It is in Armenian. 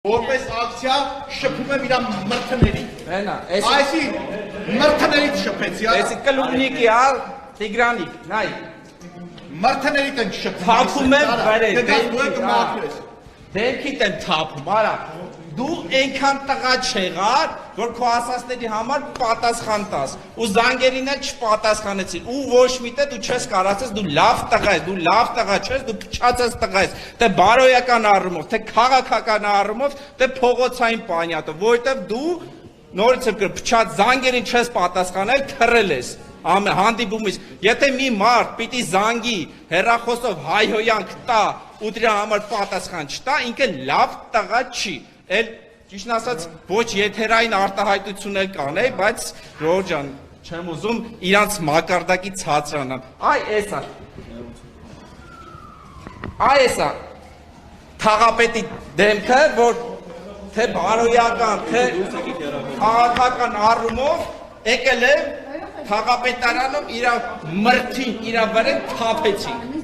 Որպես ակցիա շփում եմ իր մրցների։ Բենա, Այսի մրցներից շփեցի, էսի կլուբնիկի ալ Տիգրանիկ, նայ։ Մրցներից են շփում։ Թափում եմ վրեն։ Դες դու եք մաքրես։ Դերքիդ եմ թափում, արա։ Դու այնքան տղա չեղար, որ քո ասածների համար պատասխան տաս։ Ու զանգերին էլ չպատասխանեցին։ Ու ոչ միտը դու չես կարացես, դու լավ տղա ես, դու լավ տղա չես, դու փչացած տղա ես։ Թե բարոյական առումով, թե քաղաքական առումով, թե փողոցային պանյատով, որովհետև դու նորից եմ կրում, փչած զանգերին չես պատասխանել, թռել ես։ Հանդիպումից, եթե մի մարդ պիտի զանգի հեռախոսով հայհոյանք տա ու դրա համար պատասխան չտա, ինքը լավ տղա չի։ Էլ ճիշտ ասած ոչ եթերային արտահայտություն էլ կանեի, բայց Ժողովուրդ ջան, չեմ ուզում իրանց մակարդակի ցածրանալ։ Այ էսա թաղապետի դեմքը, որ թե բարոյական, թե քաղաքական առումով եկել է թաղապետարանով իր մրցին, իր վրա թափեցին։